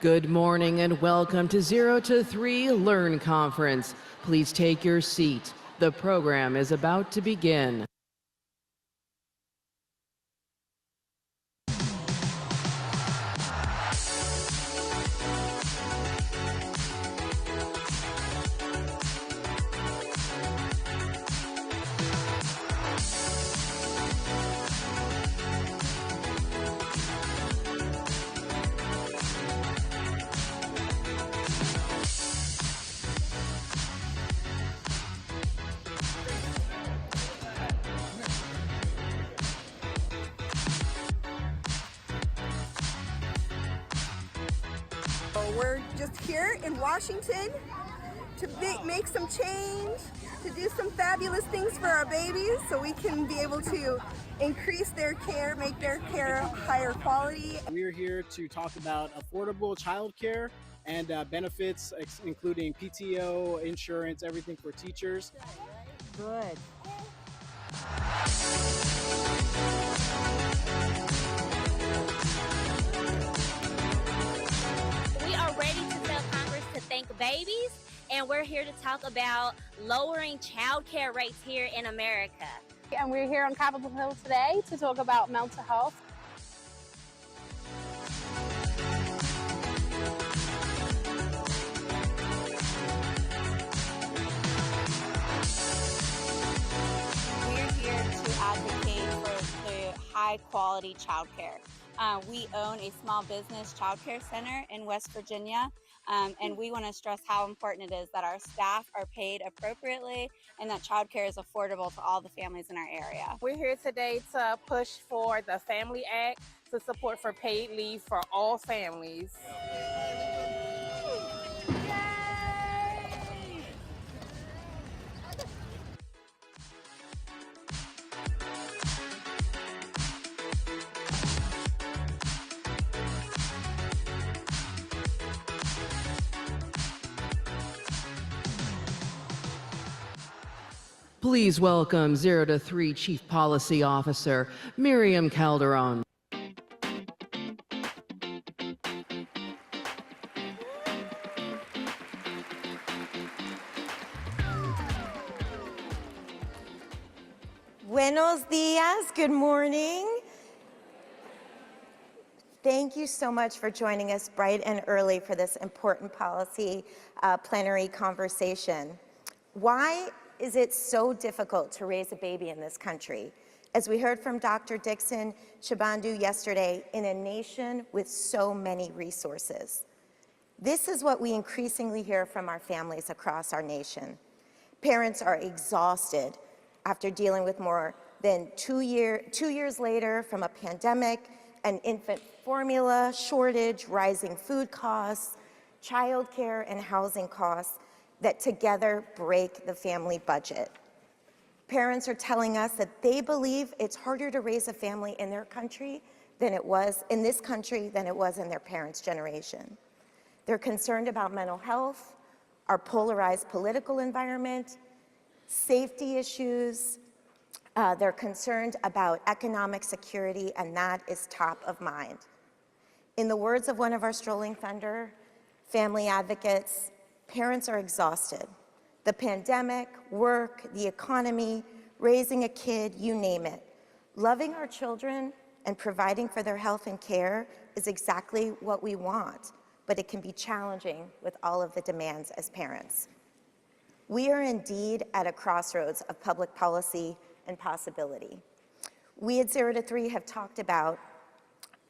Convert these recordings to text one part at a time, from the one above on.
Good morning and welcome to 0 to 3 Learn Conference. Please take your seat. The program is about to begin. We're just here in Washington to make some change, to do some fabulous things for our babies so we can be able to increase their care, make their care higher quality. We're here to talk about affordable childcare and benefits, including PTO, insurance, everything for teachers. Good. We are ready to tell Congress to thank babies, and we're here to talk about lowering child care rates here in America. And we're here on Capitol Hill today to talk about mental health. We're here to advocate for the high quality childcare. We own a small business childcare center in West Virginia, and we want to stress how important it is that our staff are paid appropriately and that childcare is affordable to all the families in our area. We're here today to push for the Family Act to support for paid leave for all families. Please welcome 0 to 3 Chief Policy Officer Miriam Calderon. Buenos dias, good morning. Thank you so much for joining us bright and early for this important policy plenary conversation. Why is it so difficult to raise a baby in this country? As we heard from Dr. Dixon Chibandu yesterday, in a nation with so many resources. This is what we increasingly hear from our families across our nation. Parents are exhausted after dealing with more than 2 years later from a pandemic, an infant formula shortage, rising food costs, childcare and housing costs that together break the family budget. Parents are telling us that they believe it's harder to raise a family in their country than it was in this country than it was in their parents' generation. They're concerned about mental health, our polarized political environment, safety issues. They're concerned about economic security, and that is top of mind. In the words of one of our strolling thunder family advocates, parents are exhausted. The pandemic, work, the economy, raising a kid, you name it. Loving our children and providing for their health and care is exactly what we want, but it can be challenging with all of the demands as parents. We are indeed at a crossroads of public policy and possibility. We at 0 to 3 have talked about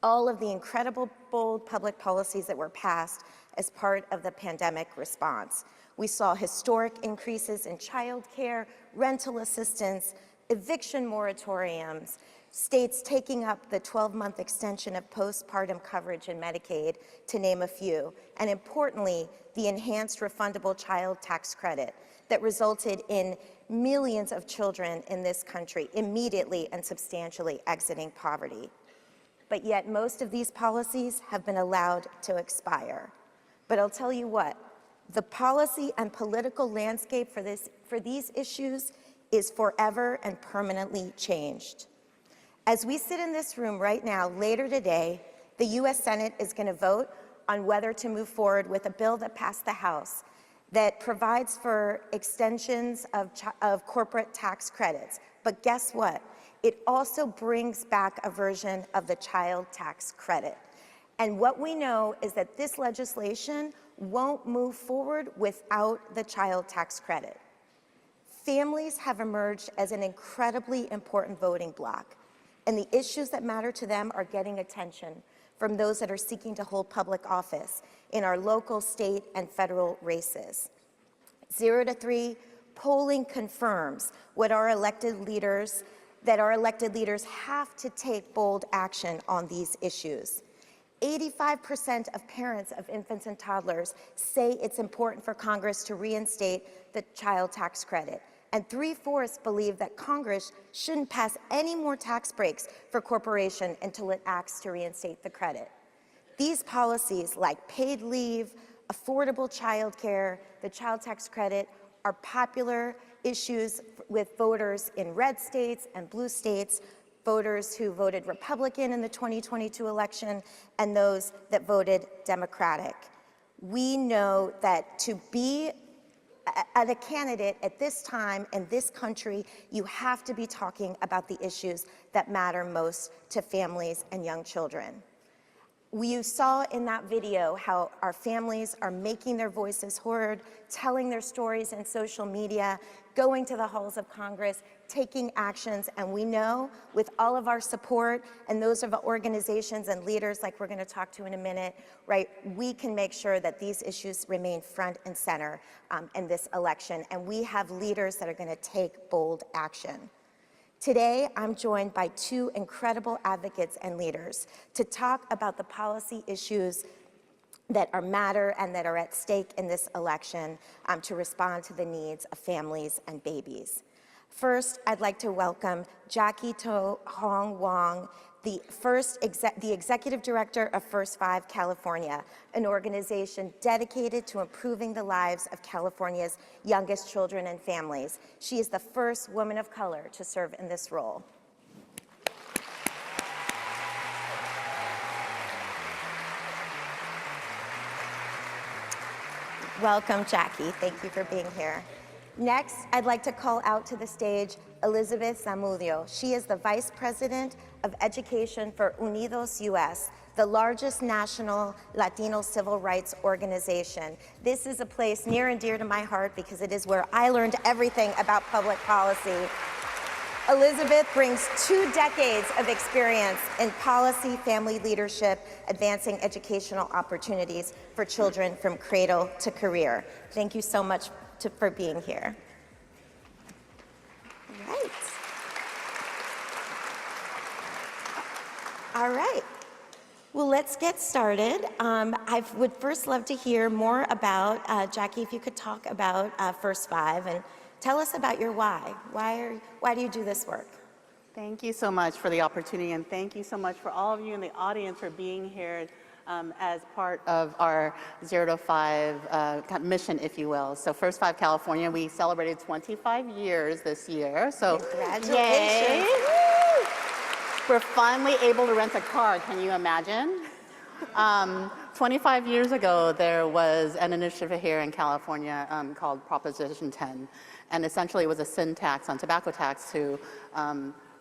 all of the incredible, bold public policies that were passed as part of the pandemic response. We saw historic increases in childcare, rental assistance, eviction moratoriums, states taking up the 12-month extension of postpartum coverage in Medicaid, to name a few, and importantly, the enhanced refundable child tax credit that resulted in millions of children in this country immediately and substantially exiting poverty. But yet most of these policies have been allowed to expire. But I'll tell you what, the policy and political landscape for these issues is forever and permanently changed. As we sit in this room right now, later today, the U.S. Senate is going to vote on whether to move forward with a bill that passed the House that provides for extensions of corporate tax credits. But guess what? It also brings back a version of the child tax credit. And what we know is that this legislation won't move forward without the child tax credit. Families have emerged as an incredibly important voting bloc, and the issues that matter to them are getting attention from those that are seeking to hold public office in our local, state, and federal races. 0 to 3, polling confirms what our elected leaders have to take bold action on these issues. 85% of parents of infants and toddlers say it's important for Congress to reinstate the child tax credit. And 3/4 believe that Congress shouldn't pass any more tax breaks for corporations until it acts to reinstate the credit. These policies like paid leave, affordable child care, the child tax credit are popular issues with voters in red states and blue states, voters who voted Republican in the 2022 election, and those that voted Democratic. We know that to be a candidate at this time in this country, you have to be talking about the issues that matter most to families and young children. You saw in that video how our families are making their voices heard, telling their stories in social media, going to the halls of Congress, taking actions, and we know with all of our support and those of our organizations and leaders like we're going to talk to in a minute, right, we can make sure that these issues remain front and center in this election, and we have leaders that are going to take bold action. Today, I'm joined by two incredible advocates and leaders to talk about the policy issues that matter and that are at stake in this election to respond to the needs of families and babies. First, I'd like to welcome Jackie To Hong Wong, the Executive Director of First 5 California, an organization dedicated to improving the lives of California's youngest children and families. She is the first woman of color to serve in this role. Welcome, Jackie. Thank you for being here. Next, I'd like to call out to the stage Elizabeth Zamudio. She is the Vice President of Education for Unidos US, the largest national Latino civil rights organization. This is a place near and dear to my heart because it is where I learned everything about public policy. Elizabeth brings 2 decades of experience in policy, family leadership, advancing educational opportunities for children from cradle to career. Thank you so much for being here. All right. Well, let's get started. I would first love to hear more about, Jackie, if you could talk about First 5 and tell us about your why. Why do you do this work? Thank you so much for the opportunity, and thank you so much for all of you in the audience for being here as part of our 0 to 5 mission, if you will. So First 5 California, we celebrated 25 years this year. So congratulations. Yay. We're finally able to rent a car, can you imagine? 25 years ago, there was an initiative here in California called Proposition 10. And essentially it was a sin tax on tobacco tax to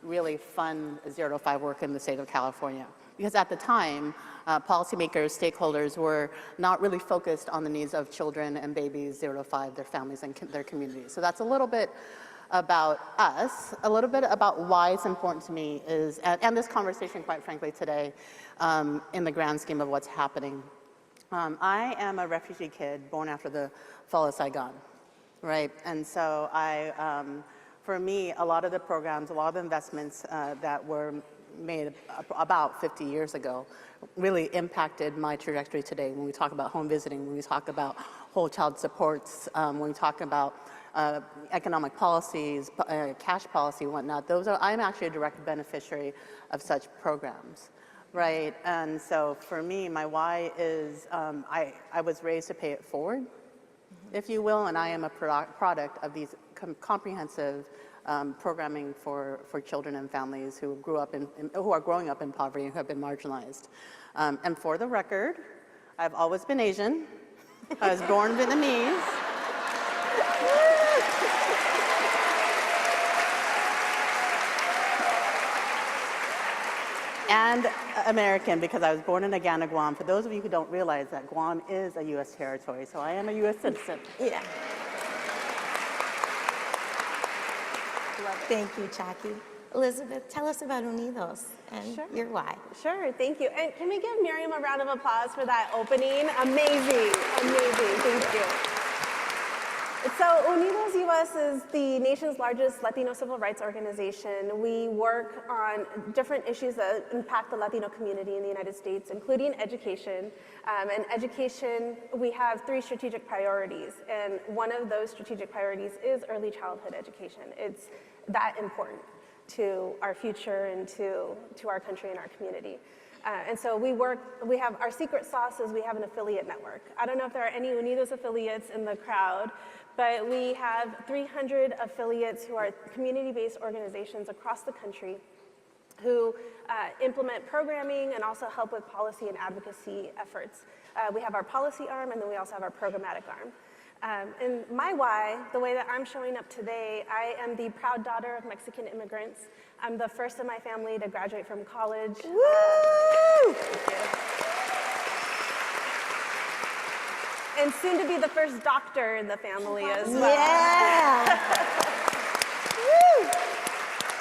really fund 0 to 5 work in the state of California. Because at the time, policymakers, stakeholders were not really focused on the needs of children and babies 0 to 5, their families and their communities. So that's a little bit about us, a little bit about why it's important to me is, and this conversation, quite frankly, today, in the grand scheme of what's happening. I am a refugee kid born after the fall of Saigon, right? And so for me, a lot of the programs, a lot of the investments that were made about 50 years ago really impacted my trajectory today when we talk about home visiting, when we talk about whole child supports, when we talk about economic policies, cash policy, whatnot. I'm actually a direct beneficiary of such programs, right? And so for me, my why is I was raised to pay it forward, if you will, and I am a product of these comprehensive programming for children and families who grew up who are growing up in poverty and who have been marginalized. And for the record, I've always been Asian. I was born Vietnamese. And American, because I was born in Agana, Guam. For those of you who don't realize that Guam is a U.S. territory, so I am a U.S. citizen. Yeah. Thank you, Jackie. Elizabeth, tell us about Unidos and your why. Sure, thank you. And can we give Miriam a round of applause for that opening? Amazing, amazing, thank you. So Unidos US is the nation's largest Latino civil rights organization. We work on different issues that impact the Latino community in the United States, including education. And education, we have 3 strategic priorities. And one of those strategic priorities is early childhood education. It's that important to our future and to our country and our community. And so we have our secret sauce is we have an affiliate network. I don't know if there are any Unidos affiliates in the crowd, but we have 300 affiliates who are community-based organizations across the country who implement programming and also help with policy and advocacy efforts. We have our policy arm, and then we also have our programmatic arm. And my why, the way that I'm showing up today, I am the proud daughter of Mexican immigrants. I'm the first in my family to graduate from college. Woo! And soon to be the first doctor in the family as well. Yeah!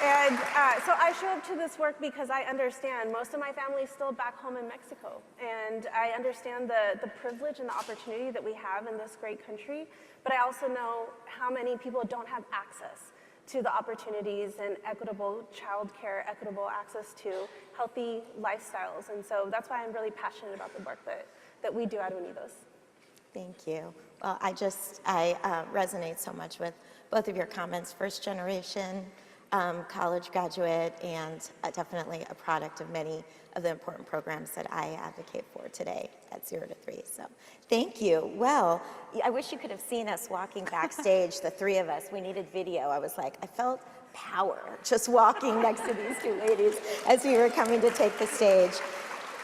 And so I show up to this work because I understand most of my family is still back home in Mexico. And I understand the privilege and the opportunity that we have in this great country. But I also know how many people don't have access to the opportunities and equitable childcare, equitable access to healthy lifestyles. And so that's why I'm really passionate about the work that we do at Unidos. Thank you. Well, I resonate so much with both of your comments. First generation, college graduate, and definitely a product of many of the important programs that I advocate for today at 0 to 3. So thank you. Well, I wish you could have seen us walking backstage, the 3 of us. We needed video. I was like, I felt power just walking next to these 2 ladies as we were coming to take the stage.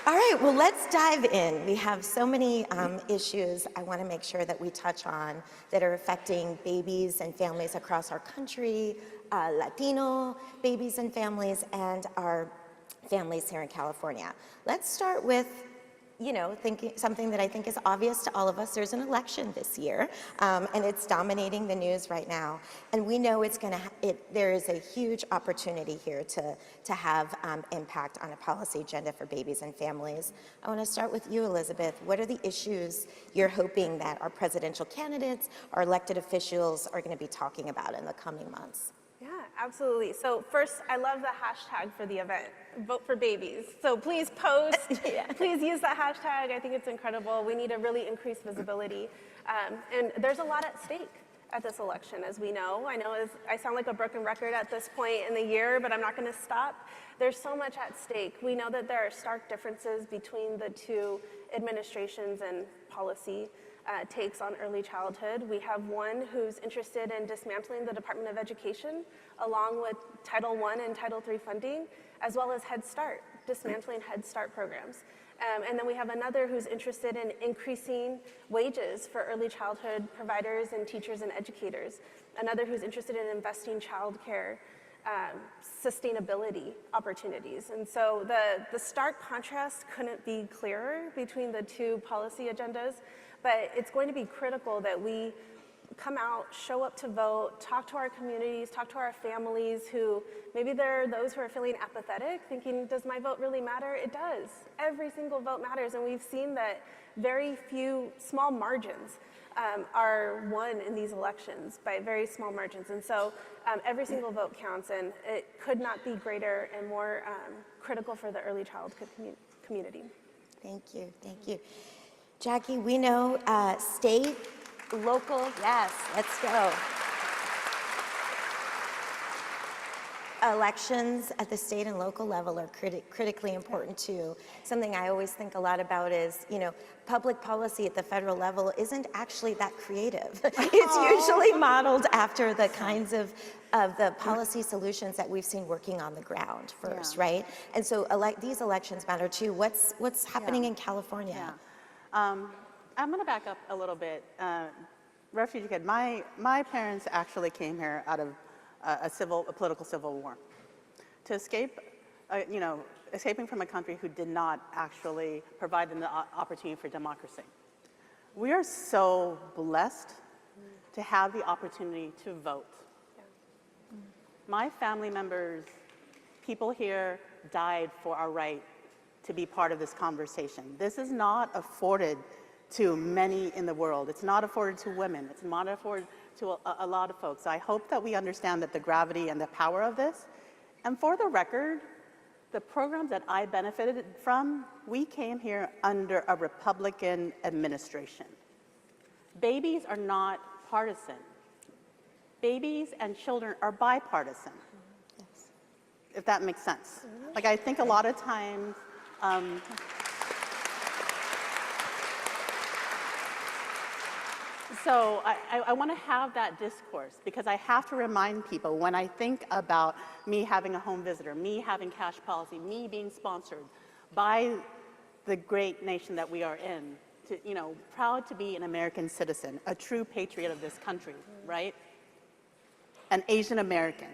All right, well, let's dive in. We have so many issues I want to make sure that we touch on that are affecting babies and families across our country, Latino babies and families, and our families here in California. Let's start with, something that I think is obvious to all of us. There's an election this year, and it's dominating the news right now. And we know there is a huge opportunity here to have impact on a policy agenda for babies and families. I want to start with you, Elizabeth. What are the issues you're hoping that our presidential candidates, our elected officials are going to be talking about in the coming months? Yeah, absolutely. So first, I love the hashtag for the event, Vote for Babies. So please post, please use that hashtag. I think it's incredible. We need to really increase visibility. And there's a lot at stake at this election, as we know. I know I sound like a broken record at this point in the year, but I'm not going to stop. There's so much at stake. We know that there are stark differences between the 2 administrations and policy takes on early childhood. We have one who's interested in dismantling the Department of Education, along with Title I and Title III funding, as well as Head Start, dismantling Head Start programs. And then we have another who's interested in increasing wages for early childhood providers and teachers and educators. Another who's interested in investing childcare sustainability opportunities. And so the stark contrast couldn't be clearer between the 2 policy agendas. But it's going to be critical that we come out, show up to vote, talk to our communities, talk to our families who, maybe there are those who are feeling apathetic, thinking, does my vote really matter? It does. Every single vote matters, and we've seen that very few small margins are won in these elections by very small margins. And so every single vote counts, and it could not be greater and more critical for the early childhood community. Thank you, thank you. Jackie, we know state, local, yes, let's go. Elections at the state and local level are critically important too. Something I always think a lot about is, public policy at the federal level isn't actually that creative. It's usually modeled after the kinds of the policy solutions that we've seen working on the ground first, right? And so these elections matter too. What's happening in California? I'm going to back up a little bit. Refugee kid. My parents actually came here out of a political civil war to escape, escaping from a country who did not actually provide them the opportunity for democracy. We are so blessed to have the opportunity to vote. My family members, people here died for our right to be part of this conversation. This is not afforded to many in the world. It's not afforded to women. It's not afforded to a lot of folks. So I hope that we understand that the gravity and the power of this. And for the record, the programs that I benefited from, we came here under a Republican administration. Babies are not partisan. Babies and children are bipartisan, if that makes sense. Like, I think a lot of times, so I want to have that discourse because I have to remind people when I think about me having a home visitor, me having cash policy, me being sponsored by the great nation that we are in, proud to be an American citizen, a true patriot of this country, right? An Asian American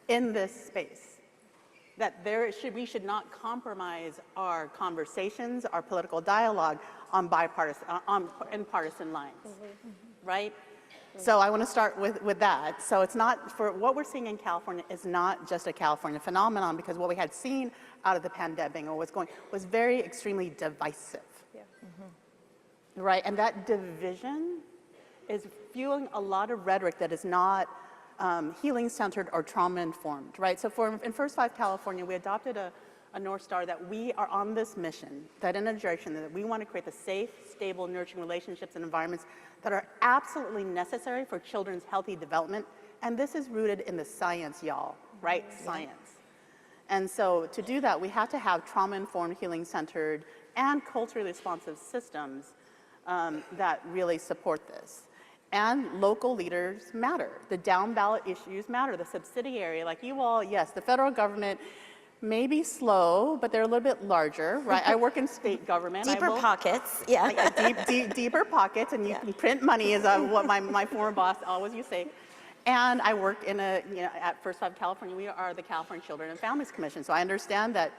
in this space, that we should not compromise our conversations, our political dialogue on partisan lines, right? So I want to start with that. So it's not, for what we're seeing in California is not just a California phenomenon, because what we had seen out of the pandemic or was very extremely divisive, right? And that division is fueling a lot of rhetoric that is not healing-centered or trauma-informed, right? So in First 5 California, we adopted a North Star that we are on this mission, that in a direction that we want to create the safe, stable, nurturing relationships and environments that are absolutely necessary for children's healthy development. And this is rooted in the science, y'all, right? Science. And so to do that, we have to have trauma-informed, healing-centered, and culturally responsive systems that really support this. And local leaders matter. The down ballot issues matter. The subsidiary, like you all, yes, the federal government may be slow, but they're a little bit larger, right? I work in state government. Deeper pockets, yeah. Deeper pockets, and you can print money is what my former boss always used to say. And I work in at First 5 California, we are the California Children and Families Commission. So I understand that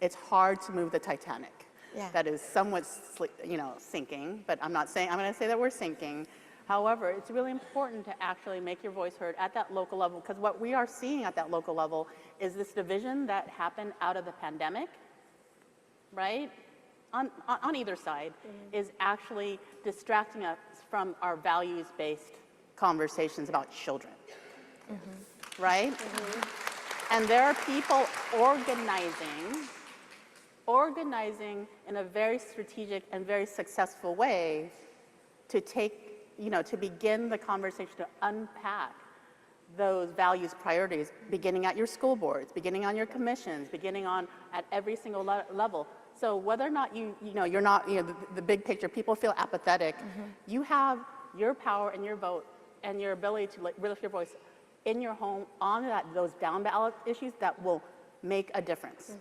it's hard to move the Titanic. Yeah. That is somewhat, sinking, but I'm going to say that we're sinking. However, it's really important to actually make your voice heard at that local level, because what we are seeing at that local level is this division that happened out of the pandemic, right? On either side, is actually distracting us from our values-based conversations about children, right? And there are people organizing in a very strategic and very successful way to to begin the conversation, to unpack those values priorities, beginning at your school boards, beginning on your commissions, beginning at every single level. So whether or not you're not, the big picture, people feel apathetic, you have your power and your vote and your ability to lift your voice in your home on those down ballot issues that will make a difference.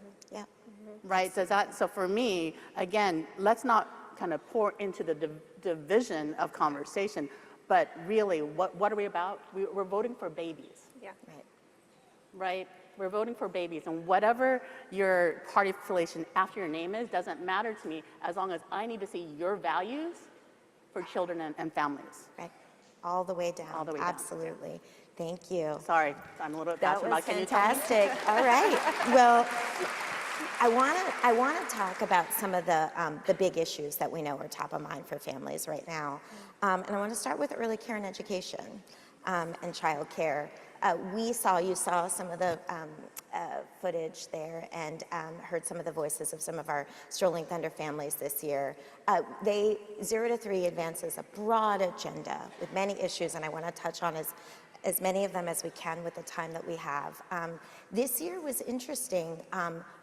Right, so for me, again, let's not kind of pour into the division of conversation, but really, what are we about? We're voting for babies. Yeah. Right? We're voting for babies, and whatever your party affiliation after your name is doesn't matter to me, as long as I need to see your values for children and families. Right. All the way down. All the way down. Absolutely. Thank you. Sorry, I'm a little bit passionate about. That was fantastic. All right. Well, I want to talk about some of the big issues that we know are top of mind for families right now. And I want to start with early care and education and child care. You saw some of the footage there and heard some of the voices of some of our Strolling Thunder families this year. 0 to 3 advances a broad agenda with many issues, and I want to touch on as many of them as we can with the time that we have. This year was interesting.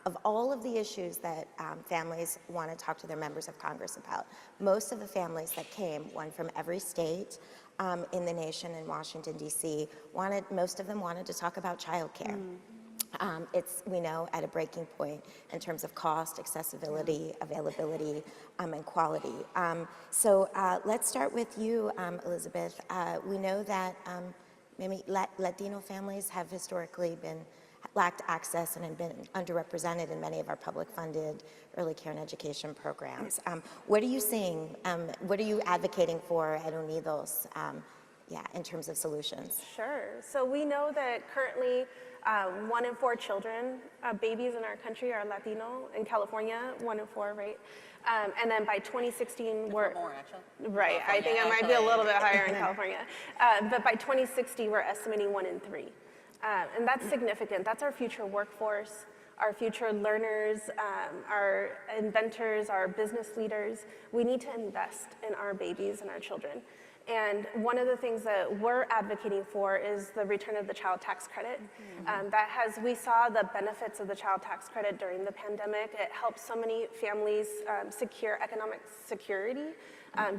Of all of the issues that families want to talk to their members of Congress about, most of the families that came, one from every state in the nation in Washington, D.C., most of them wanted to talk about childcare. It's, we know, at a breaking point in terms of cost, accessibility, availability, and quality. So let's start with you, Elizabeth. We know that maybe Latino families have historically lacked access and have been underrepresented in many of our public-funded early care and education programs. What are you seeing? What are you advocating for at Unidos? In terms of solutions? Sure. So we know that currently 1 in 4 children, babies in our country are Latino. In California, 1 in 4, right? And then by 2016, we're more, actually. right. I think it might be a little bit higher in California, but by 2060, we're estimating 1 in 3, and that's significant. That's our future workforce, our future learners, our inventors, our business leaders. We need to invest in our babies and our children. And one of the things that we're advocating for is the return of the child tax credit. We saw the benefits of the child tax credit during the pandemic. It helped so many families secure economic security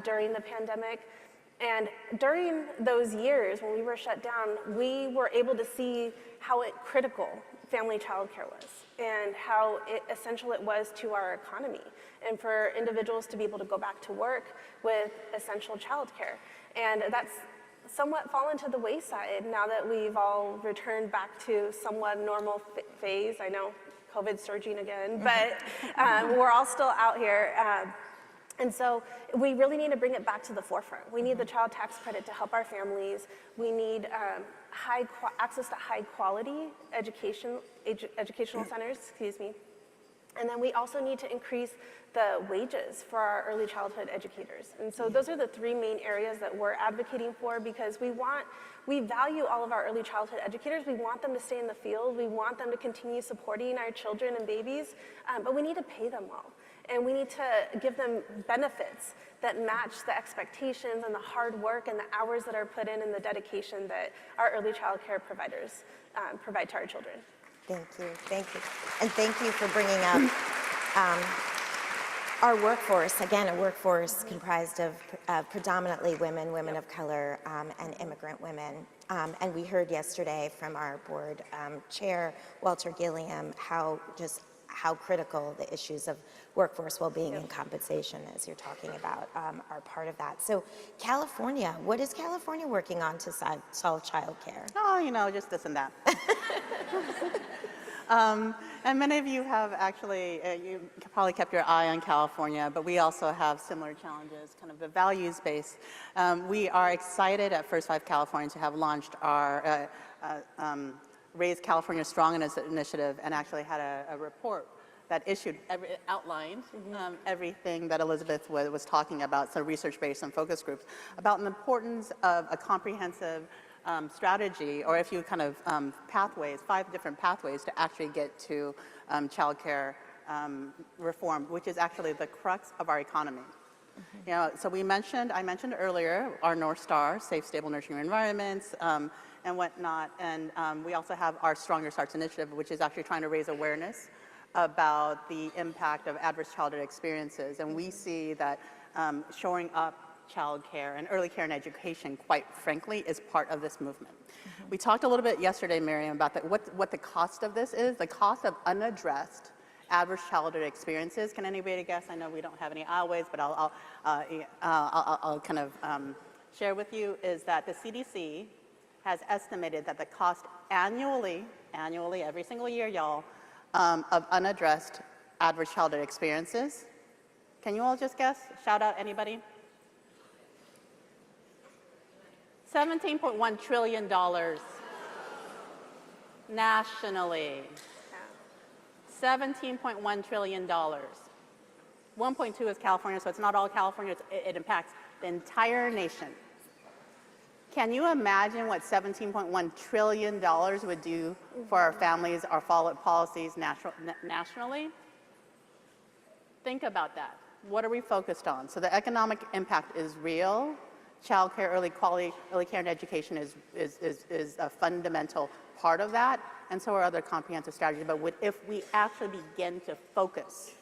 during the pandemic. And during those years when we were shut down, we were able to see how critical family childcare was and how essential it was to our economy and for individuals to be able to go back to work with essential childcare. And that's somewhat fallen to the wayside now that we've all returned back to somewhat normal phase. I know COVID's surging again, but we're all still out here. And so we really need to bring it back to the forefront. We need the child tax credit to help our families. We need access to high quality educational centers, And then we also need to increase the wages for our early childhood educators. And so those are the 3 main areas that we're advocating for, because we value all of our early childhood educators. We want them to stay in the field. We want them to continue supporting our children and babies, but we need to pay them well. And we need to give them benefits that match the expectations and the hard work and the hours that are put in and the dedication that our early child care providers provide to our children. Thank you. And thank you for bringing up our workforce, again, a workforce comprised of predominantly women of color, and immigrant women. And we heard yesterday from our board chair, Walter Gilliam, how critical the issues of workforce well-being and compensation, as you're talking about, are part of that. So California, what is California working on to solve childcare? Oh, just this and that. And many of you have actually, you probably kept your eye on California, but we also have similar challenges, kind of the values base. We are excited at First 5 California to have launched our Raise California Strong initiative, and actually had a report that outlined everything that Elizabeth was talking about, so research-based and focus groups, about the importance of a comprehensive strategy, or if you kind of 5 different pathways to actually get to childcare reform, which is actually the crux of our economy. So I mentioned earlier our North Star, safe, stable, nurturing environments, and whatnot. And we also have our Stronger Starts initiative, which is actually trying to raise awareness about the impact of adverse childhood experiences. And we see that shoring up child care and early care and education, quite frankly, is part of this movement. We talked a little bit yesterday, Miriam, about what the cost of this is. The cost of unaddressed adverse childhood experiences. Can anybody guess? I know we don't have any aisleways, but I'll kind of share with you, is that the CDC has estimated that the cost annually, every single year, y'all, of unaddressed adverse childhood experiences. Can you all just guess? Shout out, anybody? $17.1 trillion nationally. $17.1 trillion. 1.2 is California, so it's not all California. It impacts the entire nation. Can you imagine what $17.1 trillion would do for our families, our policies nationally? Think about that. What are we focused on? So the economic impact is real. Child care, early care and education is a fundamental part of that, and so are other comprehensive strategies. But if we actually begin to focus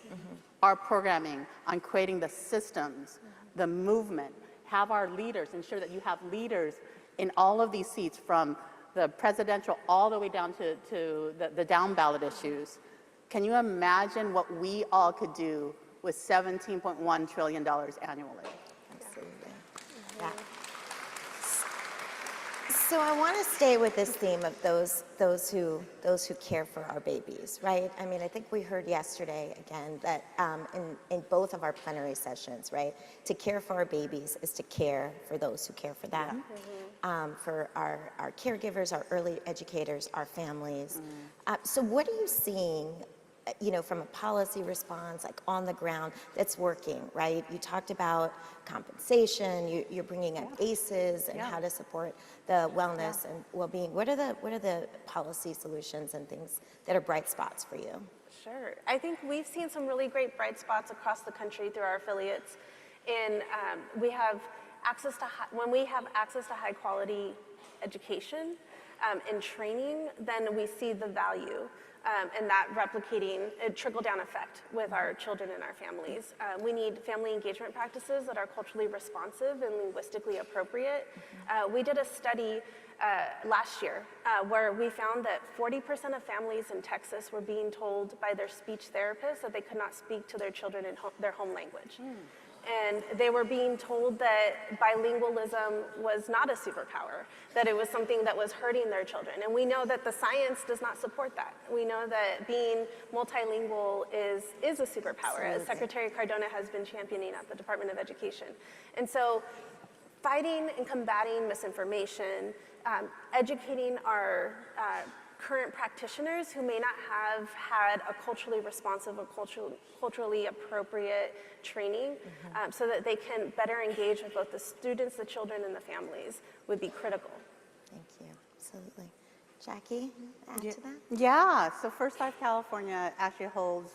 our programming on creating the systems, the movement, have our leaders, ensure that you have leaders in all of these seats, from the presidential all the way down to the down ballot issues. Can you imagine what we all could do with $17.1 trillion annually? Absolutely. Yeah. So I want to stay with this theme of those who care for our babies, right? I mean, I think we heard yesterday again that in both of our plenary sessions, right, to care for our babies is to care for those who care for them, for our caregivers, our early educators, our families. So what are you seeing, you know, from a policy response, like on the ground, that's working, right? You talked about compensation. You're bringing up ACEs and how to support the wellness and well-being. What are the policy solutions and things that are bright spots for you? Sure. I think we've seen some really great bright spots across the country through our affiliates. We have access to when we have access to high quality education and training, then we see the value. And that replicating a trickle-down effect with our children and our families. We need family engagement practices that are culturally responsive and linguistically appropriate. We did a study last year where we found that 40% of families in Texas were being told by their speech therapist that they could not speak to their children in their home language. And they were being told that bilingualism was not a superpower, that it was something that was hurting their children. And we know that the science does not support that. We know that being multilingual is a superpower, as Secretary Cardona has been championing at the Department of Education. And so fighting and combating misinformation, educating our current practitioners who may not have had a culturally responsive or culturally appropriate training so that they can better engage with both the students, the children, and the families would be critical. Thank you. Absolutely. Jackie, add to that? Yeah, so First Life California actually holds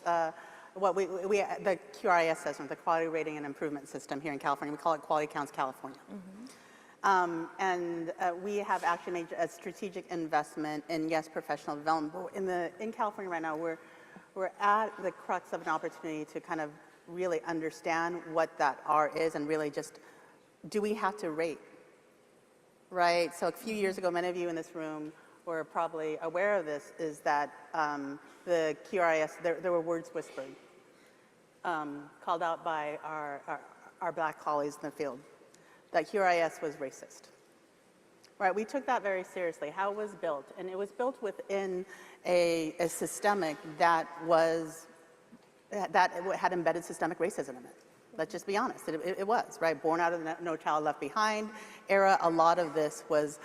what the QRIS assessment, the Quality Rating and Improvement System here in California. We call it Quality Counts California. We have actually made a strategic investment in, yes, professional development. But in California right now, we're at the crux of an opportunity to kind of really understand what that R is and really just, do we have to rate, right? So a few years ago, many of you in this room were probably aware of this, is that the QRIS, there were words whispered, called out by our black colleagues in the field, that QRIS was racist. Right, we took that very seriously, how it was built, and it was built within a systemic that had embedded systemic racism in it. Let's just be honest, it was, right? Born out of the No Child Left Behind era, a lot of this was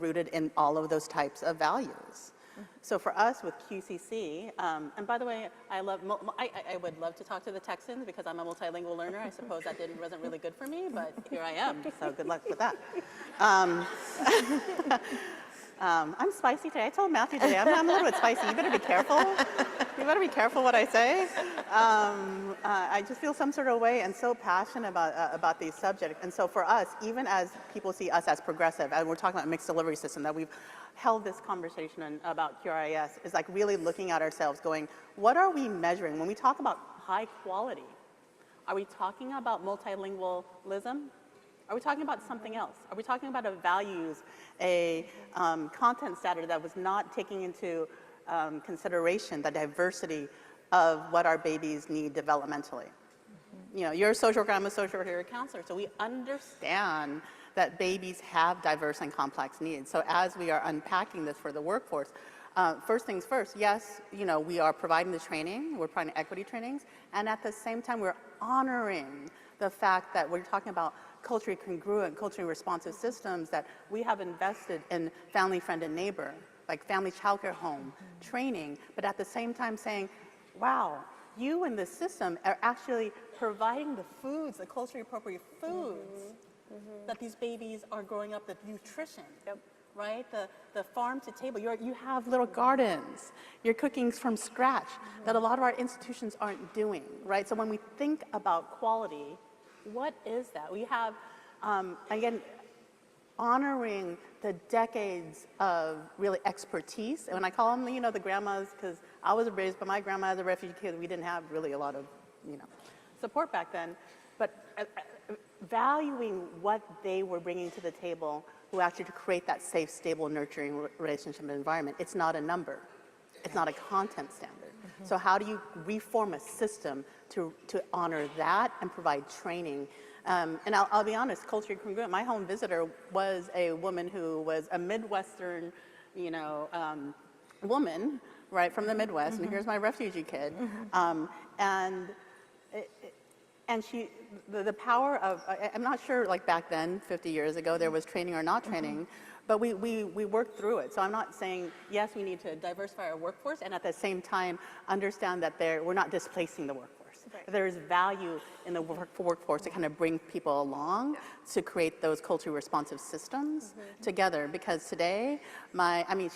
rooted in all of those types of values. So for us with QCC, and by the way, I would love to talk to the Texans because I'm a multilingual learner. I suppose that wasn't really good for me, but here I am, so good luck with that. I'm spicy today. I told Matthew today, I'm a little bit spicy. You better be careful. You better be careful what I say. I just feel some sort of way and so passionate about these subjects. And so for us, even as people see us as progressive, and we're talking about mixed delivery system, that we've held this conversation about QRIS, is like really looking at ourselves going, what are we measuring? When we talk about high quality, are we talking about multilingualism? Are we talking about something else? Are we talking about a values, a content standard that was not taking into consideration the diversity of what our babies need developmentally? You know, you're a social worker, I'm a social worker, you're a counselor, so we understand that babies have diverse and complex needs. So as we are unpacking this for the workforce, first things first, yes, you know, we are providing the training, we're providing equity trainings, and at the same time, we're honoring the fact that we're talking about culturally congruent, culturally responsive systems, that we have invested in family, friend, and neighbor, like family childcare home, training, but at the same time saying, wow, you in this system are actually providing the foods, the culturally appropriate foods that these babies are growing up, the nutrition, right? The farm to table, you have little gardens, you're cooking from scratch that a lot of our institutions aren't doing, right? So when we think about quality, what is that? We have, again, honoring the decades of really expertise. And when I call them, you know, the grandmas, because I was raised by my grandma as a refugee kid, we didn't have really a lot of, you know, support back then, but valuing what they were bringing to the table, who actually to create that safe, stable, nurturing relationship and environment. It's not a number. It's not a content standard. So how do you reform a system to honor that and provide training? And I'll be honest, culturally congruent. My home visitor was a woman who was a Midwestern, woman, right, from the Midwest, and here's my refugee kid. And she, the power of, I'm not sure, like back then, 50 years ago, there was training or not training, but we worked through it. So I'm not saying, yes, we need to diversify our workforce, and at the same time, understand that we're not displacing the workforce. Right. There is value in the workforce to kind of bring people along to create those culturally responsive systems together. Because today,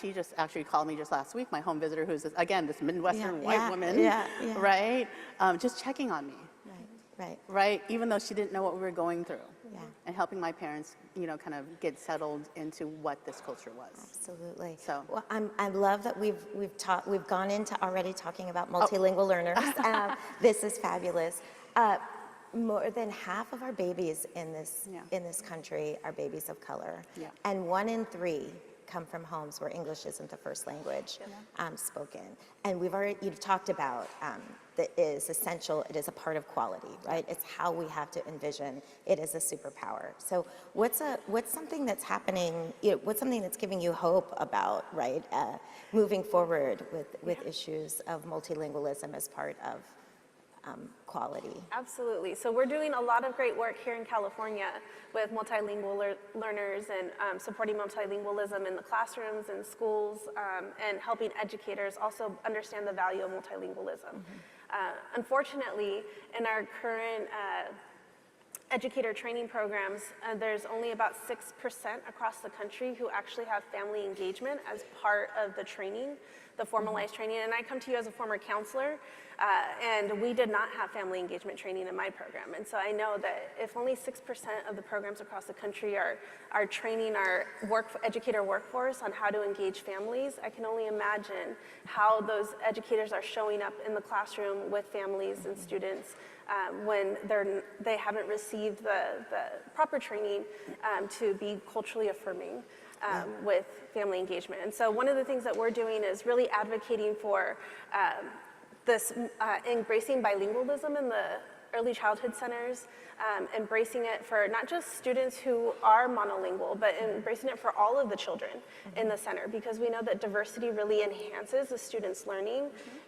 she just actually called me just last week, my home visitor, who's, again, this Midwestern white woman, right? Just checking on me. Right, even though she didn't know what we were going through, and helping my parents, kind of get settled into what this culture was. Absolutely. So, well, I love that we've gone into already talking about multilingual learners. This is fabulous. More than half of our babies in this country are babies of color, and 1 in 3 come from homes where English isn't the first language spoken. And you've talked about that is essential, it is a part of quality, right? It's how we have to envision it as a superpower. So what's something that's happening, what's something that's giving you hope about, right, moving forward with issues of multilingualism as part of quality? Absolutely. So we're doing a lot of great work here in California with multilingual learners and supporting multilingualism in the classrooms and schools and helping educators also understand the value of multilingualism. Unfortunately, in our current educator training programs, there's only about 6% across the country who actually have family engagement as part of the training, the formalized training. And I come to you as a former counselor, and we did not have family engagement training in my program. And so I know that if only 6% of the programs across the country are training our educator workforce on how to engage families, I can only imagine how those educators are showing up in the classroom with families and students when they haven't received the proper training to be culturally affirming with family engagement. And so one of the things that we're doing is really advocating for this embracing bilingualism in the early childhood centers, embracing it for not just students who are monolingual, but embracing it for all of the children in the center, because we know that diversity really enhances the students' learning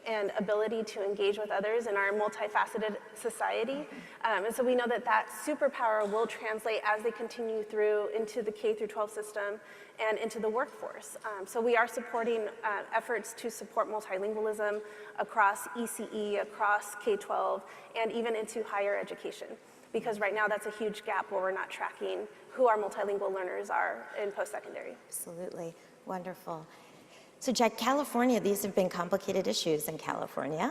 and ability to engage with others in our multifaceted society. And so we know that that superpower will translate as they continue through into the K through 12 system and into the workforce. So we are supporting efforts to support multilingualism across ECE, across K-12, and even into higher education. Because right now that's a huge gap where we're not tracking who our multilingual learners are in post-secondary. Absolutely, wonderful. So Jack, California, these have been complicated issues in California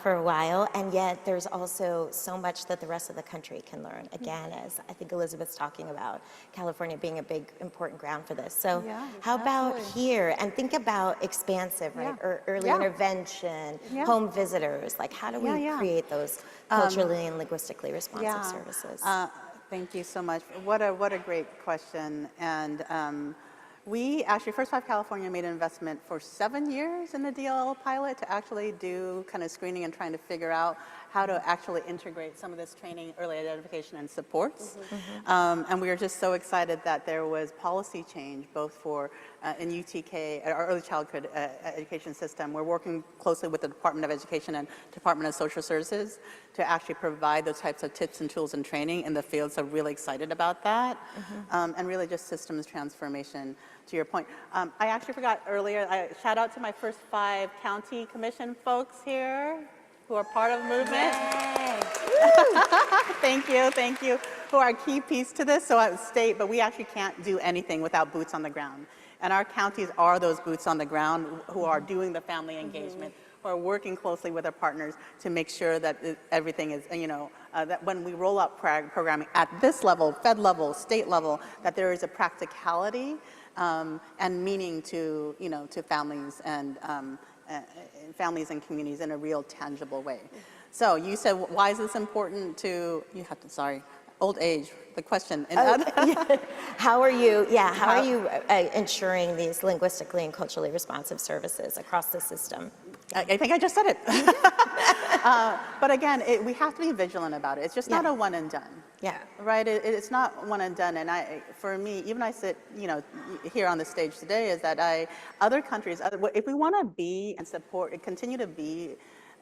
for a while, and yet there's also so much that the rest of the country can learn. Again, as I think Elizabeth's talking about, California being a big, important ground for this. So how about here? And think about expansive, right? Early intervention, home visitors. Like, how do we create those culturally and linguistically responsive services? Thank you so much. What a great question. And we actually, First 5 California made an investment for 7 years in the DLL pilot to actually do kind of screening and trying to figure out how to actually integrate some of this training, early identification, and supports. And we are just so excited that there was policy change, both for in UTK, our early childhood education system. We're working closely with the Department of Education and Department of Social Services to actually provide those types of tips and tools and training in the field. So really excited about that. And really just systems transformation, to your point. I actually forgot earlier, shout out to my First 5 County Commission folks here who are part of the movement. Thank you, who are a key piece to this. So I would state, but we actually can't do anything without boots on the ground. And our counties are those boots on the ground who are doing the family engagement, who are working closely with our partners to make sure that everything is, that when we roll out programming at this level, Fed level, state level, that there is a practicality and meaning to, to families and communities in a real tangible way. So you said, why is this important to, you have to, sorry, old age, the question. And How are you ensuring these linguistically and culturally responsive services across the system? I think I just said it. But again, we have to be vigilant about it. It's just not a one and done. Yeah. Right? It's not one and done. And for me, even I sit, here on the stage today, is that other countries, if we want to be and support and continue to be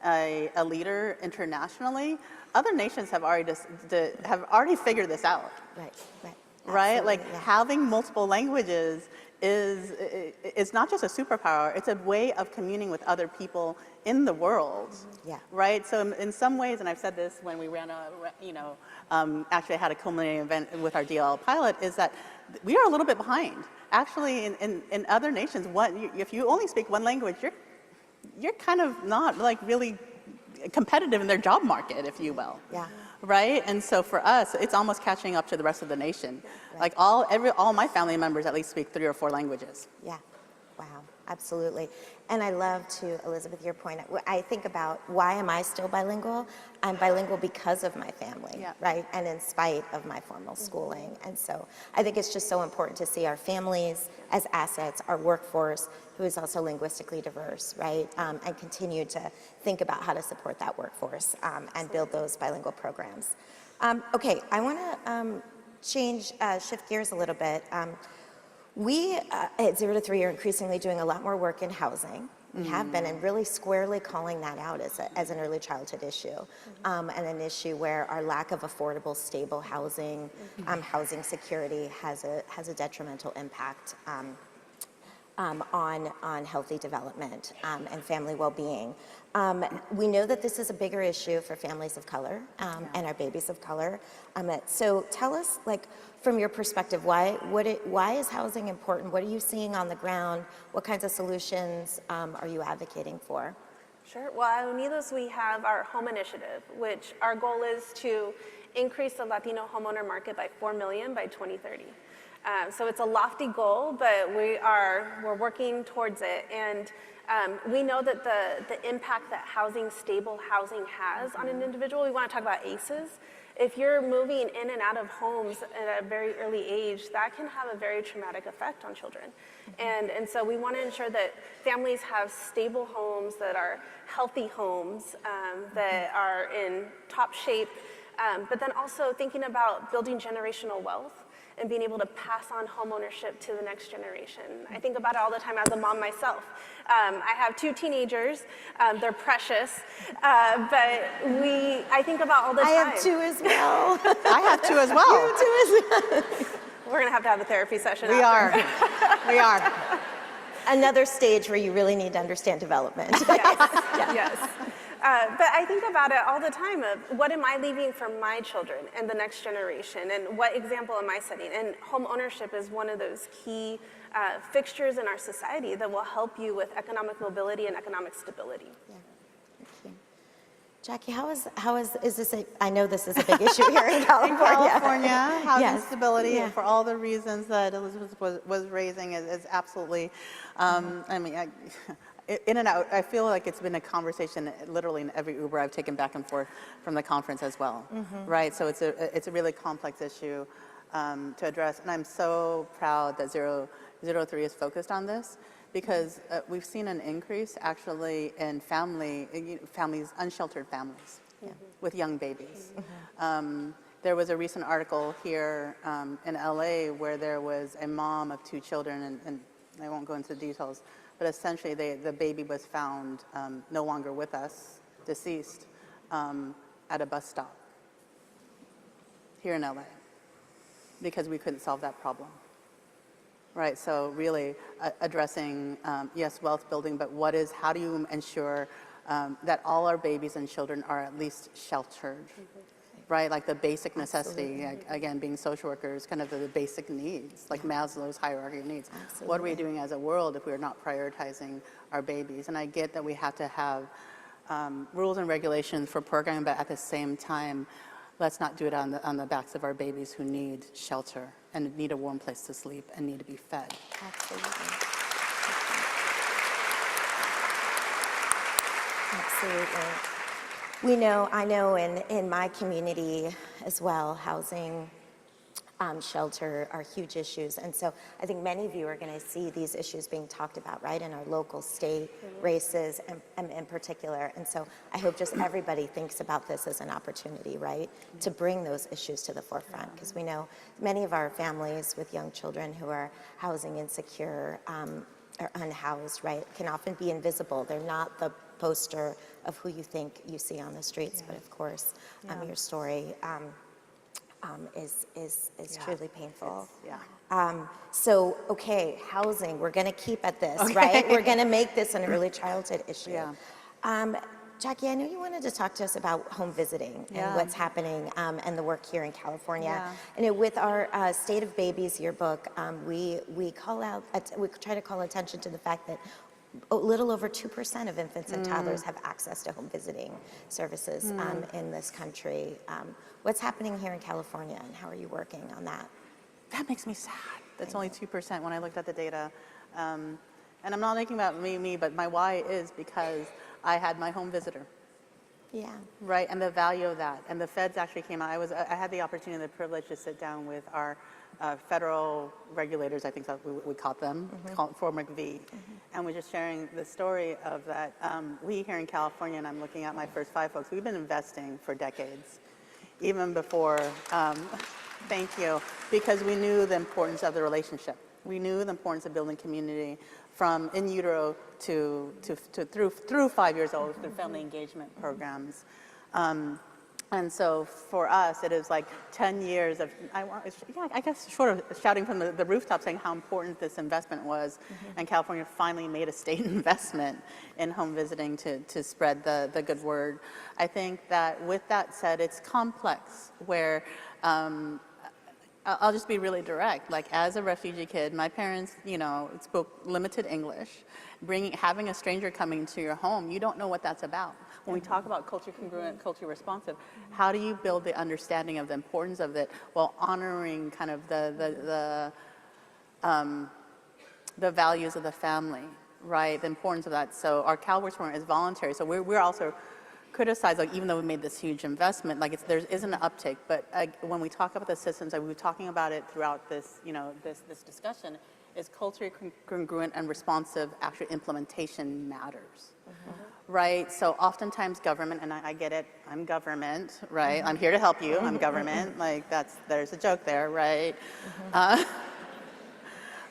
a leader internationally, other nations have already figured this out. Right. Right? Like having multiple languages is not just a superpower, it's a way of communing with other people in the world. Yeah. Right? So in some ways, and I've said this when we actually had a culminating event with our DLL pilot, is that we are a little bit behind. Actually, in other nations, if you only speak one language, you're kind of not like really competitive in their job market, if you will. Yeah. Right? And so for us, it's almost catching up to the rest of the nation. Like all my family members at least speak 3 or 4 languages. Yeah. Wow. Absolutely. And I love to, Elizabeth, your point. I think about, why am I still bilingual? I'm bilingual because of my family, right? And in spite of my formal schooling. And so I think it's just so important to see our families as assets, our workforce, who is also linguistically diverse, right? And continue to think about how to support that workforce and build those bilingual programs. Okay, I want to shift gears a little bit. We at 0 to 3 are increasingly doing a lot more work in housing. We have been, and really squarely calling that out as an early childhood issue, and an issue where our lack of affordable, stable housing, housing security has a detrimental impact on healthy development and family well-being. We know that this is a bigger issue for families of color and our babies of color. So tell us, like, from your perspective, why is housing important? What are you seeing on the ground? What kinds of solutions are you advocating for? Sure. Well, at Unidos, we have our home initiative, which our goal is to increase the Latino homeowner market by 4 million by 2030. So it's a lofty goal, but we're working towards it. And we know that the impact that stable housing has on an individual, we want to talk about ACEs. If you're moving in and out of homes at a very early age, that can have a very traumatic effect on children. And so we want to ensure that families have stable homes, that are healthy homes, that are in top shape, but then also thinking about building generational wealth and being able to pass on home ownership to the next generation. I think about it all the time as a mom myself. I have 2 teenagers. They're precious, but I think about all the time. I have 2 as well. I have 2 as well. You have 2 as well. We're gonna have a therapy session. We are. Another stage where you really need to understand development. Yes. But I think about it all the time of, what am I leaving for my children and the next generation, and what example am I setting? And home ownership is one of those key fixtures in our society that will help you with economic mobility and economic stability. Yeah. Thank you. Jackie, is this I know this is a big issue here in California. In California, housing stability, Yeah. for all the reasons that Elizabeth was raising, is absolutely, I mean, in and out, I feel like it's been a conversation literally in every Uber I've taken back and forth from the conference as well, right? So it's a really complex issue to address, and I'm so proud that 003 is focused on this, because we've seen an increase actually in families, unsheltered families, with young babies. There was a recent article here in LA where there was a mom of 2 children, and I won't go into the details, but essentially the baby was found no longer with us, deceased, at a bus stop here in LA, because we couldn't solve that problem. Right, so really addressing, yes, wealth building, but how do you ensure that all our babies and children are at least sheltered? Right, like the basic necessity, again, being social workers, kind of the basic needs, like Maslow's hierarchy of needs. Absolutely. What are we doing as a world if we're not prioritizing our babies? And I get that we have to have rules and regulations for programming, but at the same time, let's not do it on the backs of our babies who need shelter and need a warm place to sleep and need to be fed. Absolutely. Absolutely. I know in my community as well, housing, shelter are huge issues. And so I think many of you are going to see these issues being talked about, right, in our local, state races in particular. And so I hope just everybody thinks about this as an opportunity, right, to bring those issues to the forefront, because we know many of our families with young children who are housing insecure or unhoused, right, can often be invisible. They're not the poster of who you think you see on the streets, but of course, your story is truly painful. So, okay, housing, we're going to keep at this, right? We're going to make this an early childhood issue. Jackie, I know you wanted to talk to us about home visiting and what's happening and the work here in California. And with our State of Babies yearbook, we try to call attention to the fact that a little over 2% of infants and toddlers have access to home visiting services in this country. What's happening here in California, and how are you working on that? That makes me sad. That's only 2% when I looked at the data. And I'm not thinking about me, but my why is because I had my home visitor. Right, and the value of that. And the feds actually came out. I had the opportunity and the privilege to sit down with our federal regulators, I think that's what we call them, for McVie. And we're just sharing the story of that. We here in California, and I'm looking at my first 5 folks, we've been investing for decades, even before, thank you, because we knew the importance of the relationship. We knew the importance of building community from in utero to through 5 years old through family engagement programs. And so for us, it is like 10 years of, I guess short of shouting from the rooftop saying how important this investment was, and California finally made a state investment in home visiting to spread the good word. I think that with that said, it's complex where, I'll just be really direct. Like as a refugee kid, my parents, spoke limited English. Having a stranger coming to your home, you don't know what that's about. When we talk about culture congruent, culture responsive, how do you build the understanding of the importance of it while honoring kind of the values of the family, right? The importance of that. So our CalWorks program is voluntary. So we're also criticized, like even though we made this huge investment, like there isn't an uptake. But when we talk about the systems, like we were talking about it throughout this, this discussion, is culturally congruent and responsive. Actual implementation matters, right? So oftentimes government, and I get it, I'm government, right? I'm here to help you. I'm government. Like there's a joke there, right?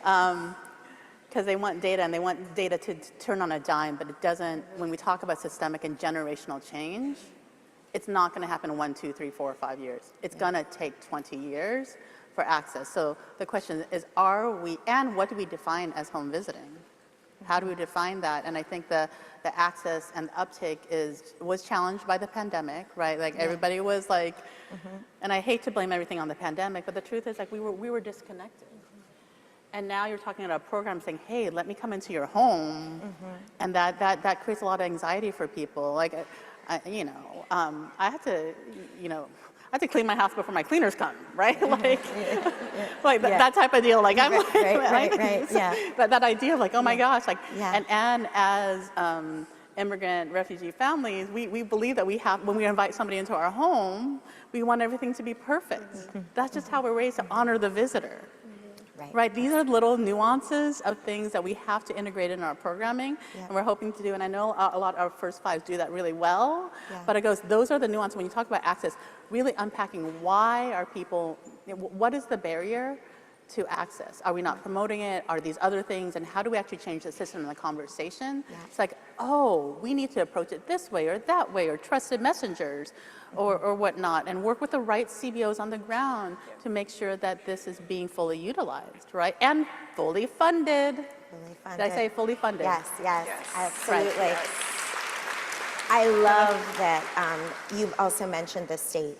Because they want data, and they want data to turn on a dime, but it doesn't. When we talk about systemic and generational change, it's not going to happen in 1, 2, 3, 4, 5 years. It's going to take 20 years for access. So the question is, and what do we define as home visiting? How do we define that? And I think the access and the uptake was challenged by the pandemic, right? Like everybody was like, and I hate to blame everything on the pandemic, but the truth is like we were disconnected. And now you're talking about a program saying, hey, let me come into your home. And that creates a lot of anxiety for people. Like, I have to, I have to clean my house before my cleaners come, right? Like, that type of deal. Like, I'm right. But that idea of like, oh my gosh, like, and as immigrant refugee families, we believe that when we invite somebody into our home, we want everything to be perfect. That's just how we're raised, to honor the visitor. Right, these are little nuances of things that we have to integrate in our programming, and we're hoping to do, and I know a lot of our first 5s do that really well, but it goes, those are the nuances. When you talk about access, really unpacking why are people, what is the barrier to access? Are we not promoting it? Are these other things? And how do we actually change the system and the conversation? It's like, oh, we need to approach it this way or that way, or trusted messengers, or whatnot, and work with the right CBOs on the ground to make sure that this is being fully utilized, right? And fully funded. Did I say fully funded? Yes, absolutely. I love that you've also mentioned the state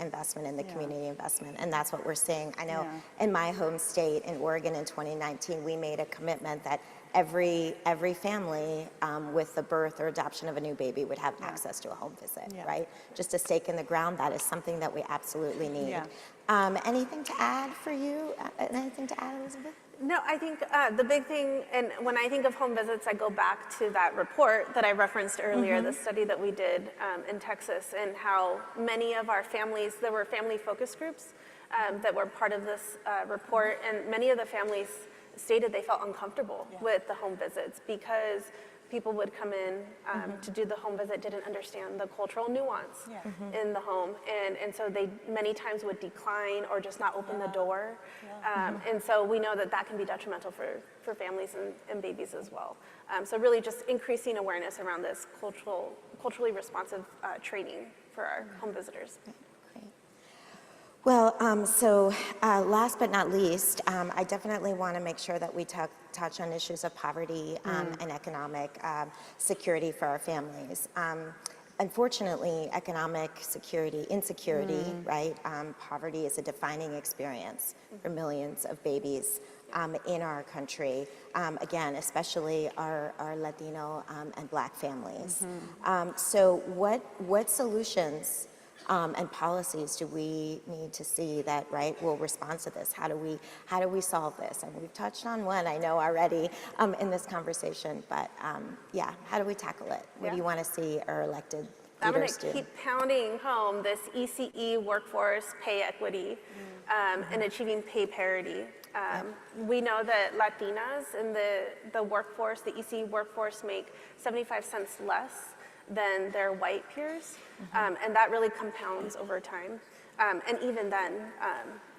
investment and the community investment, and that's what we're seeing. I know in my home state, in Oregon in 2019, we made a commitment that every family with the birth or adoption of a new baby would have access to a home visit, right? Just a stake in the ground, that is something that we absolutely need. Anything to add for you? Anything to add, Elizabeth? No, I think the big thing, and when I think of home visits, I go back to that report that I referenced earlier, the study that we did in Texas, and how many of our families, there were family focus groups that were part of this report, and many of the families stated they felt uncomfortable with the home visits because people would come in to do the home visit, didn't understand the cultural nuance in the home, and so they many times would decline or just not open the door. And so we know that that can be detrimental for families and babies as well. So really just increasing awareness around this culturally responsive training for our home visitors. Well, last but not least, I definitely want to make sure that we touch on issues of poverty and economic security for our families. Unfortunately, economic insecurity, right? Poverty is a defining experience for millions of babies in our country. Again, especially our Latino and Black families. So what solutions and policies do we need to see that, right, will respond to this? How do we solve this? And we've touched on one, I know already, in this conversation, but yeah, how do we tackle it? What do you want to see our elected leaders do? I'm going to keep pounding home this ECE workforce pay equity and achieving pay parity. We know that Latinas in the workforce, the ECE workforce, make 75 cents less than their white peers, and that really compounds over time. And even then,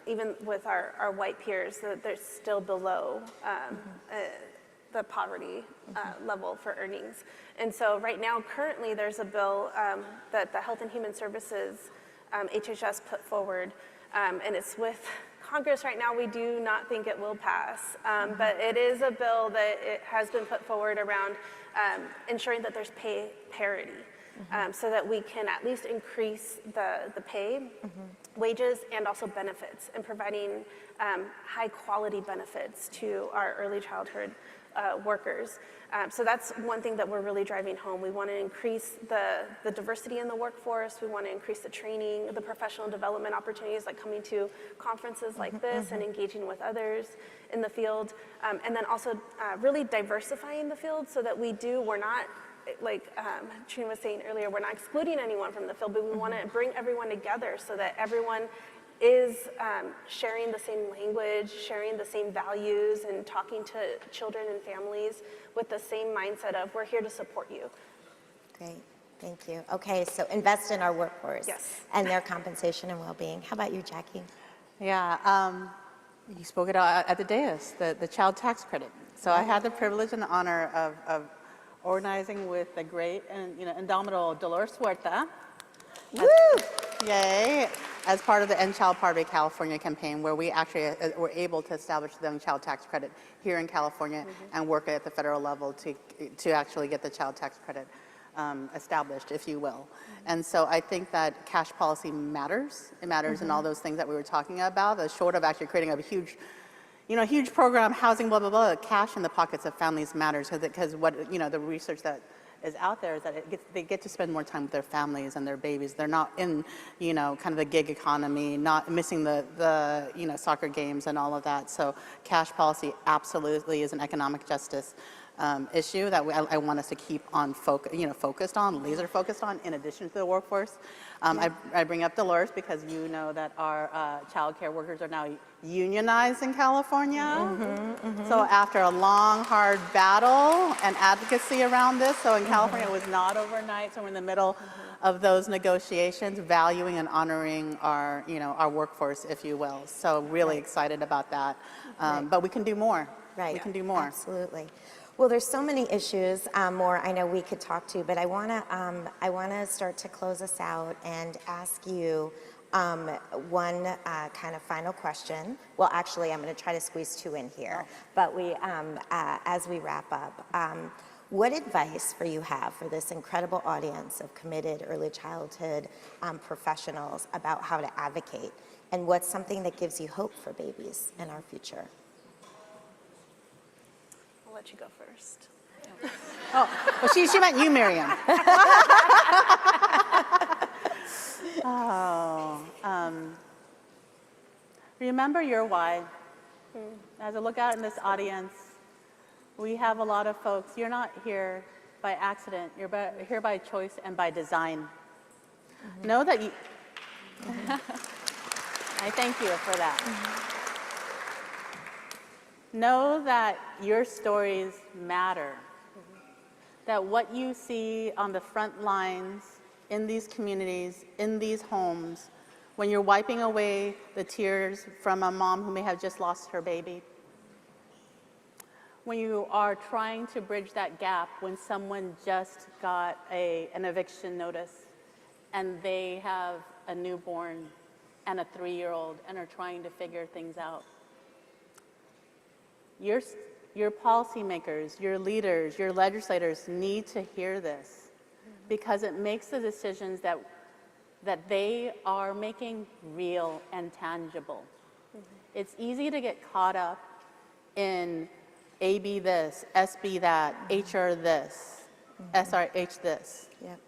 even with our white peers, they're still below the poverty level for earnings. And so right now, currently, there's a bill that the Health and Human Services, HHS, put forward, and it's with Congress right now. We do not think it will pass, but it is a bill that it has been put forward around ensuring that there's pay parity, so that we can at least increase the pay, wages, and also benefits, and providing high quality benefits to our early childhood workers. So that's one thing that we're really driving home. We want to increase the diversity in the workforce. We want to increase the training, the professional development opportunities, like coming to conferences like this and engaging with others in the field. And then also really diversifying the field so that we're not, like Trina was saying earlier, we're not excluding anyone from the field, but we want to bring everyone together so that everyone is sharing the same language, sharing the same values, and talking to children and families with the same mindset of, we're here to support you. Great, thank you. Okay, so invest in our workforce and their compensation and well-being. How about you, Jackie? Yeah, you spoke it out at the dais, the child tax credit. So I had the privilege and the honor of organizing with the great and indomitable Dolores Huerta. Woo! Yay! As part of the End Child Poverty California campaign, where we actually were able to establish the young child tax credit here in California and work at the federal level to actually get the child tax credit established, if you will. And so I think that cash policy matters. It matters in all those things that we were talking about. Short of actually creating a huge program, housing, blah, blah, blah, cash in the pockets of families matters because what, the research that is out there is that they get to spend more time with their families and their babies. They're not in, kind of the gig economy, not missing the soccer games and all of that. So cash policy absolutely is an economic justice issue that I want us to keep on focused on, laser focused on, in addition to the workforce. I bring up Dolores because you know that our child care workers are now unionized in California. So after a long, hard battle and advocacy around this, so in California it was not overnight, so we're in the middle of those negotiations, valuing and honoring our, our workforce, if you will. So really excited about that. But we can do more. Right. We can do more. Absolutely. Well, there's so many issues more I know we could talk to, but I want to start to close us out and ask you one kind of final question. Well, actually, I'm going to try to squeeze two in here, but as we wrap up, what advice do you have for this incredible audience of committed early childhood professionals about how to advocate, and what's something that gives you hope for babies in our future? I'll let you go first. Well, she meant you, Miriam. Remember your why. As I look out in this audience, we have a lot of folks, you're not here by accident, you're here by choice and by design. Know that you, I thank you for that. Know that your stories matter. That what you see on the front lines, in these communities, in these homes, when you're wiping away the tears from a mom who may have just lost her baby, when you are trying to bridge that gap when someone just got an eviction notice and they have a newborn and a 3-year-old and are trying to figure things out. Your policymakers, your leaders, your legislators need to hear this because it makes the decisions that they are making real and tangible. It's easy to get caught up in AB this, SB that, HR this, SRH this. Yep.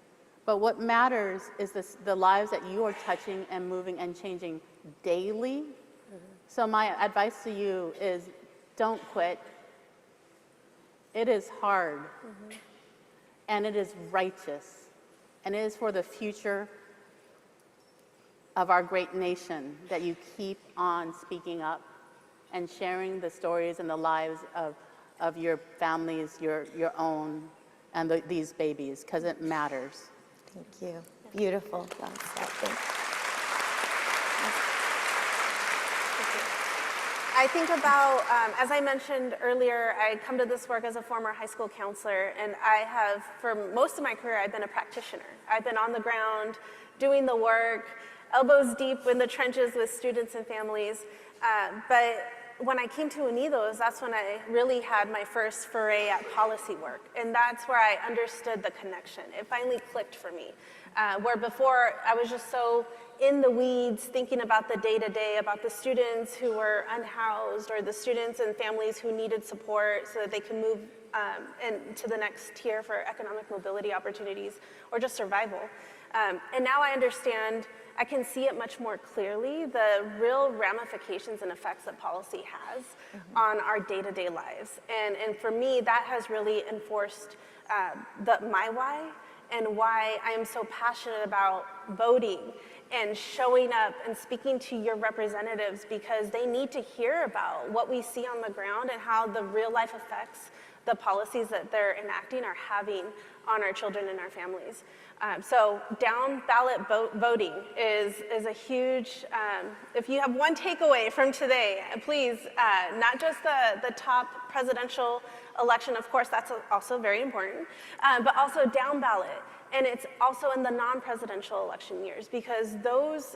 But what matters is the lives that you are touching and moving and changing daily. So my advice to you is don't quit. It is hard, and it is righteous, and it is for the future of our great nation that you keep on speaking up and sharing the stories and the lives of your families, your own, and these babies, because it matters. Thank you. Beautiful. Well said. Thank you. I think about, as I mentioned earlier, I come to this work as a former high school counselor, and I have, for most of my career, I've been a practitioner. I've been on the ground, doing the work, elbows deep in the trenches with students and families. But when I came to Unidos, that's when I really had my first foray at policy work, and that's where I understood the connection. It finally clicked for me, where before I was just so in the weeds, thinking about the day-to-day, about the students who were unhoused or the students and families who needed support so that they can move to the next tier for economic mobility opportunities or just survival. And now I understand, I can see it much more clearly, the real ramifications and effects that policy has on our day-to-day lives. And for me, that has really enforced my why and why I am so passionate about voting and showing up and speaking to your representatives, because they need to hear about what we see on the ground and how the real life effects the policies that they're enacting are having on our children and our families. So down ballot voting is a huge, if you have one takeaway from today, please, not just the top presidential election, of course, that's also very important, but also down ballot. And it's also in the non-presidential election years, because those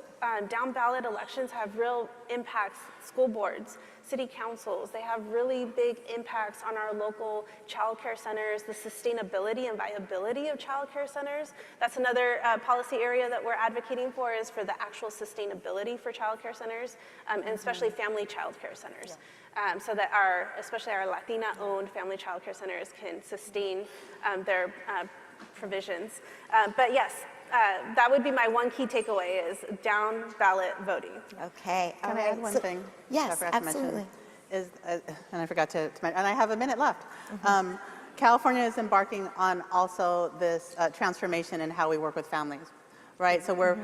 down ballot elections have real impacts, school boards, city councils, they have really big impacts on our local child care centers, the sustainability and viability of child care centers. That's another policy area that we're advocating for, is for the actual sustainability for child care centers, and especially family child care centers. Yeah. So that especially our Latina-owned family child care centers can sustain their provisions. But yes, that would be my one key takeaway, is down ballot voting. Okay. Can I add one thing? Yes, I forgot absolutely. To mention, and I forgot to mention, and I have a minute left. California is embarking on also this transformation in how we work with families, right? So we're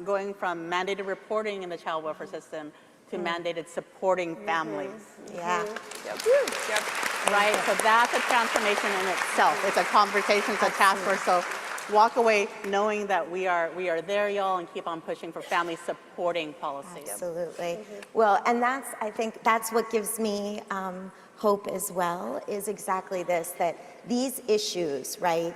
going from mandated reporting in the child welfare system to mandated supporting families. Yeah. Yep. Right, so that's a transformation in itself. It's a conversation, it's a task force. So walk away knowing that we are there, y'all, and keep on pushing for family supporting policy. Absolutely. Well, and I think that's what gives me hope as well, is exactly this, that these issues, right,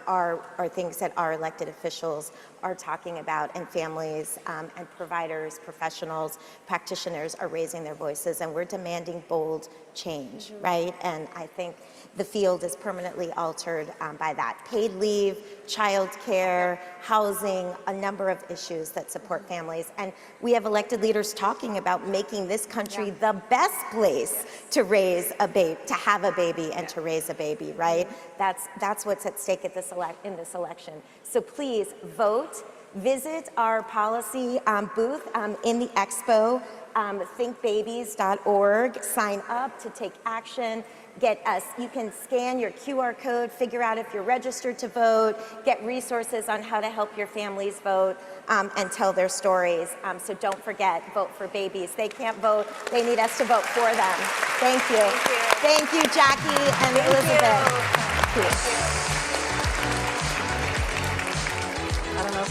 are things that our elected officials are talking about, and families and providers, professionals, practitioners are raising their voices, and we're demanding bold change, right? And I think the field is permanently altered by that. Paid leave, child care, housing, a number of issues that support families. And we have elected leaders talking about making this country the best place to raise a baby, to have a baby and to raise a baby, right? That's what's at stake at in this election. So please vote, visit our policy booth in the expo, thinkbabies.org. Sign up to take action. Get us. You can scan your QR code, figure out if you're registered to vote, get resources on how to help your families vote, and tell their stories. So don't forget, vote for babies. They can't vote. They need us to vote for them. Thank you. Thank you, Jackie and Elizabeth. Thank you. I don't know if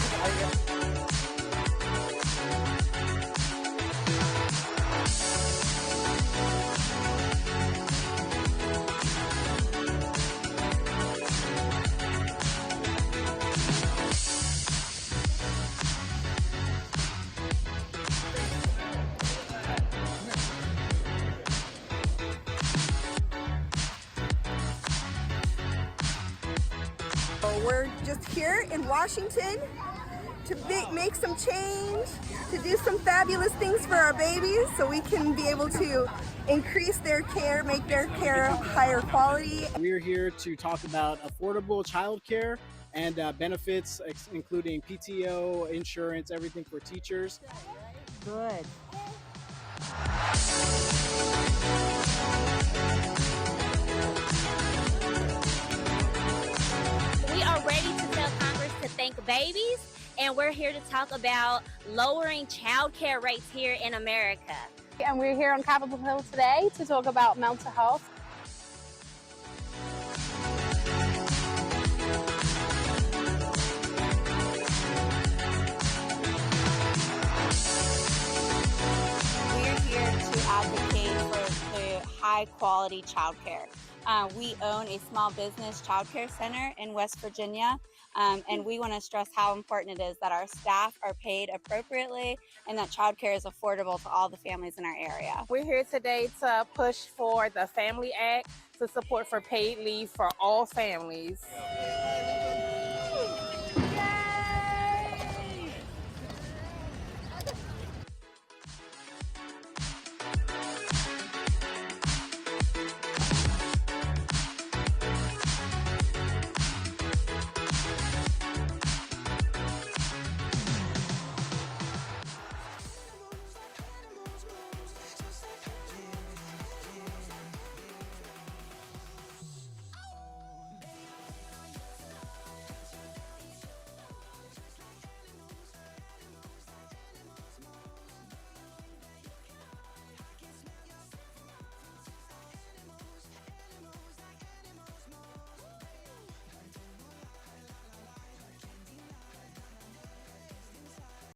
We're just here in Washington to make some change, to do some fabulous things for our babies so we can be able to increase their care, make their care higher quality. We're here to talk about affordable childcare and benefits, including PTO, insurance, everything for teachers. Good. We are ready to tell Congress to thank babies, and we're here to talk about lowering child care rates here in America. And we're here on Capitol Hill today to talk about mental health. We're here to advocate for the high quality childcare. We own a small business childcare center in West Virginia, and we want to stress how important it is that our staff are paid appropriately and that childcare is affordable to all the families in our area. We're here today to push for the Family Act to support for paid leave for all families.